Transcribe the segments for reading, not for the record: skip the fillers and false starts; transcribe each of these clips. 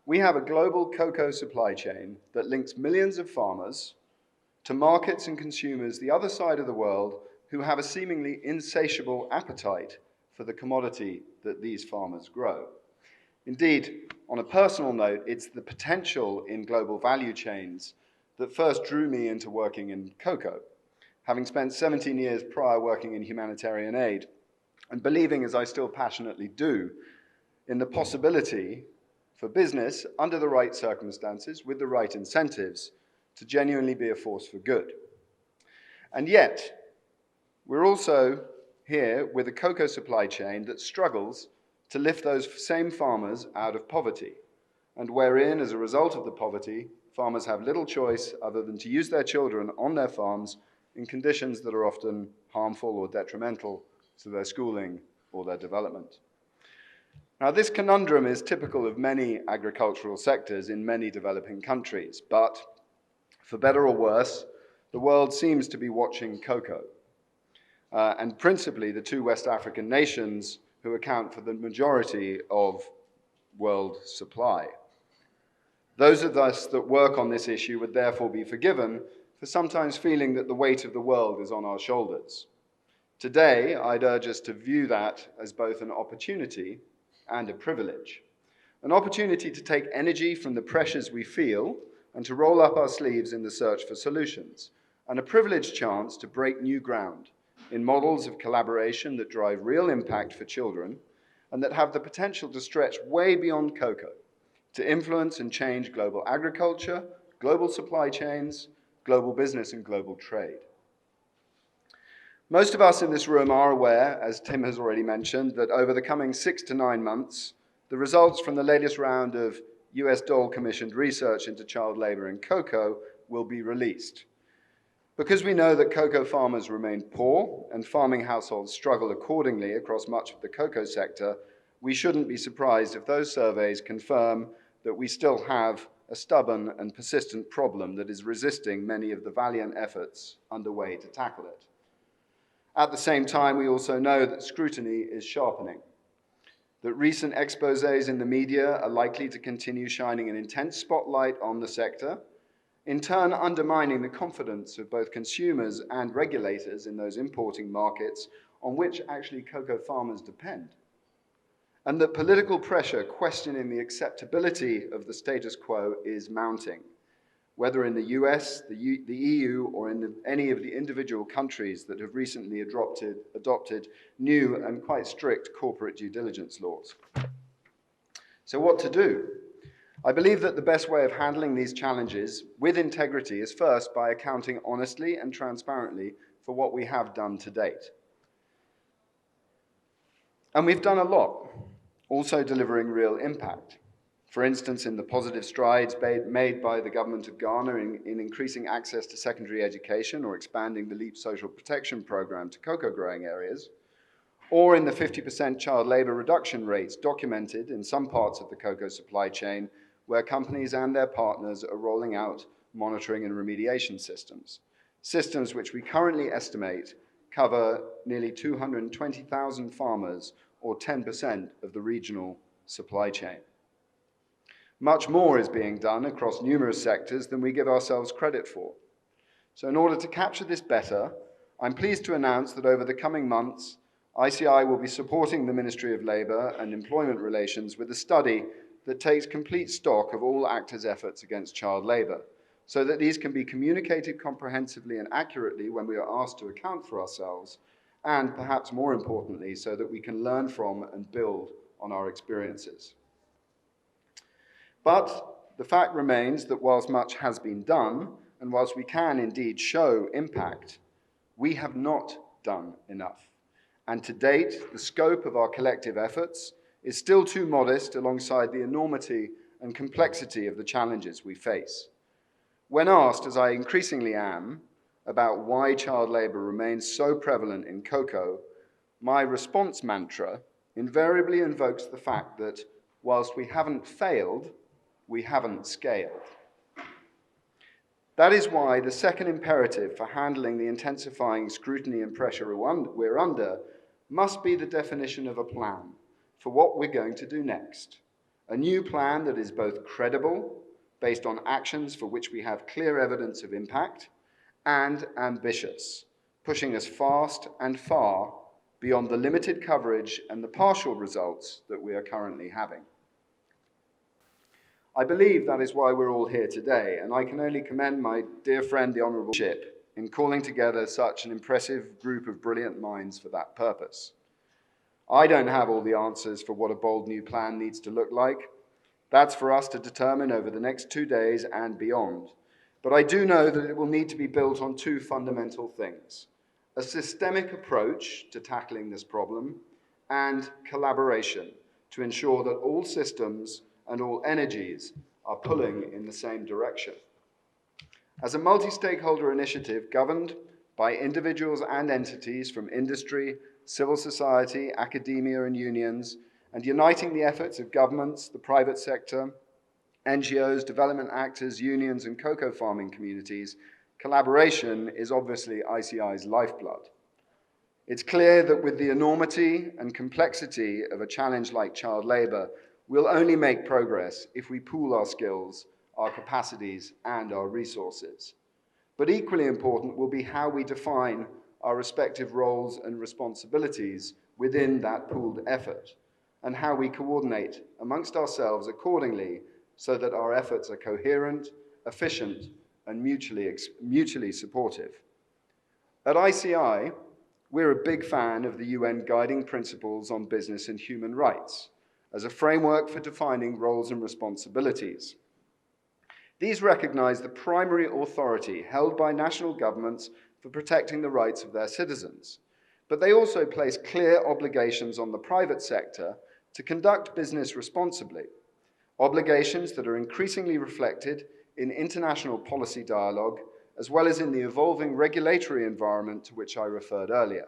We have a global cocoa supply chain that links millions of farmers to markets and consumers the other side of the world who have a seemingly insatiable appetite for the commodity that these farmers grow. Indeed, on a personal note, it's the potential in global value chains that first drew me into working in cocoa, having spent 17 years prior working in humanitarian aid and believing, as I still passionately do, in the possibility for business, under the right circumstances, with the right incentives, to genuinely be a force for good. And yet, we're also here with a cocoa supply chain that struggles to lift those same farmers out of poverty, and wherein, as a result of the poverty, farmers have little choice other than to use their children on their farms in conditions that are often harmful or detrimental to their schooling or their development. Now, this conundrum is typical of many agricultural sectors in many developing countries, but for better or worse, the world seems to be watching cocoa, and principally the two West African nations who account for the majority of world supply. Those of us that work on this issue would therefore be forgiven for sometimes feeling that the weight of the world is on our shoulders. Today, I'd urge us to view that as both an opportunity and a privilege. An opportunity to take energy from the pressures we feel and to roll up our sleeves in the search for solutions, and a privileged chance to break new ground in models of collaboration that drive real impact for children and that have the potential to stretch way beyond cocoa, to influence and change global agriculture, global supply chains, global business, and global trade. Most of us in this room are aware, as Tim has already mentioned, that over the coming 6 to 9 months, the results from the latest round of US Dole-commissioned research into child labor in cocoa will be released. Because we know that cocoa farmers remain poor and farming households struggle accordingly across much of the cocoa sector, we shouldn't be surprised if those surveys confirm that we still have a stubborn and persistent problem that is resisting many of the valiant efforts underway to tackle it. At the same time, we also know that scrutiny is sharpening, that recent exposés in the media are likely to continue shining an intense spotlight on the sector, in turn undermining the confidence of both consumers and regulators in those importing markets on which actually cocoa farmers depend. And that political pressure questioning the acceptability of the status quo is mounting, whether in the US, the EU, or in any of the individual countries that have recently adopted new and quite strict corporate due diligence laws. So what to do? I believe that the best way of handling these challenges with integrity is first by accounting honestly and transparently for what we have done to date. And we've done a lot, also delivering real impact. For instance, in the positive strides made by the government of Ghana in increasing access to secondary education or expanding the LEAP social protection program to cocoa growing areas, or in the 50% child labor reduction rates documented in some parts of the cocoa supply chain where companies and their partners are rolling out monitoring and remediation systems, systems which we currently estimate cover nearly 220,000 farmers or 10% of the regional supply chain. Much more is being done across numerous sectors than we give ourselves credit for. So in order to capture this better, I'm pleased to announce that over the coming months, ICI will be supporting the Ministry of Labour and Employment Relations with a study that takes complete stock of all actors' efforts against child labour, so that these can be communicated comprehensively and accurately when we are asked to account for ourselves, and perhaps more importantly, so that we can learn from and build on our experiences. But the fact remains that whilst much has been done, and whilst we can indeed show impact, we have not done enough. And to date, the scope of our collective efforts is still too modest alongside the enormity and complexity of the challenges we face. When asked, as I increasingly am, about why child labour remains so prevalent in cocoa, my response mantra invariably invokes the fact that whilst we haven't failed, we haven't scaled. That is why the second imperative for handling the intensifying scrutiny and pressure we're under must be the definition of a plan for what we're going to do next, A new plan that is both credible, based on actions for which we have clear evidence of impact, and ambitious, pushing us fast and far beyond the limited coverage and the partial results that we are currently having. I believe that is why we're all here today, and I can only commend my dear friend, the Honourable Bishop, in calling together such an impressive group of brilliant minds for that purpose. I don't have all the answers for what a bold new plan needs to look like. That's for us to determine over the next 2 days and beyond. But I do know that it will need to be built on two fundamental things: a systemic approach to tackling this problem and collaboration to ensure that all systems and all energies are pulling in the same direction. As a multi-stakeholder initiative governed by individuals and entities from industry, civil society, academia and unions, and uniting the efforts of governments, the private sector, NGOs, development actors, unions and cocoa farming communities, collaboration is obviously ICI's lifeblood. It's clear that with the enormity and complexity of a challenge like child labour, we'll only make progress if we pool our skills, our capacities, and our resources. But equally important will be how we define our respective roles and responsibilities within that pooled effort, and how we coordinate amongst ourselves accordingly so that our efforts are coherent, efficient, and mutually supportive. At ICI, we're a big fan of the UN Guiding Principles on Business and Human Rights as a framework for defining roles and responsibilities. These recognize the primary authority held by national governments for protecting the rights of their citizens, but they also place clear obligations on the private sector to conduct business responsibly, obligations that are increasingly reflected in international policy dialogue, as well as in the evolving regulatory environment to which I referred earlier.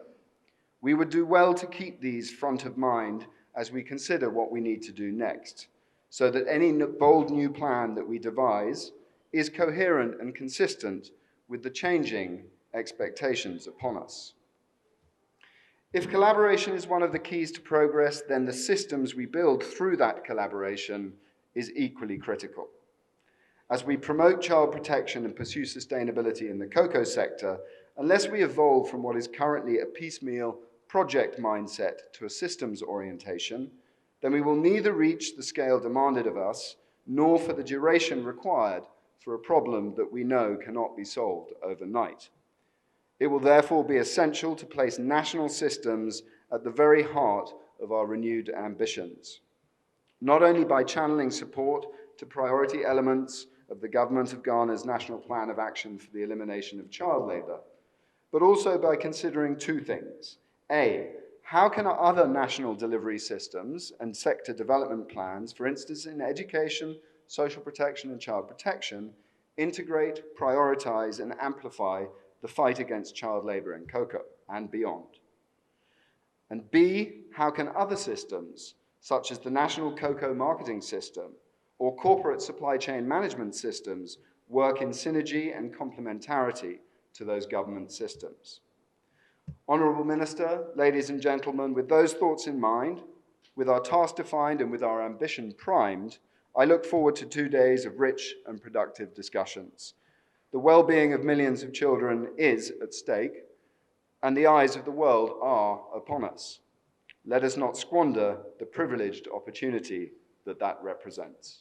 We would do well to keep these front of mind as we consider what we need to do next, so that any bold new plan that we devise is coherent and consistent with the changing expectations upon us. If collaboration is one of the keys to progress, then the systems we build through that collaboration is equally critical. As we promote child protection and pursue sustainability in the cocoa sector, unless we evolve from what is currently a piecemeal project mindset to a systems orientation, then we will neither reach the scale demanded of us, nor for the duration required for a problem that we know cannot be solved overnight. It will therefore be essential to place national systems at the very heart of our renewed ambitions, not only by channeling support to priority elements of the Government of Ghana's National Plan of Action for the Elimination of Child Labour, but also by considering two things. A, how can our other national delivery systems and sector development plans, for instance in education, social protection and child protection, integrate, prioritize and amplify the fight against child labour in cocoa and beyond? And B, how can other systems, such as the National Cocoa Marketing System or corporate supply chain management systems, work in synergy and complementarity to those government systems? Honourable Minister, ladies and gentlemen, with those thoughts in mind, with our task defined and with our ambition primed, I look forward to 2 days of rich and productive discussions. The well-being of millions of children is at stake, and the eyes of the world are upon us. Let us not squander the privileged opportunity that represents.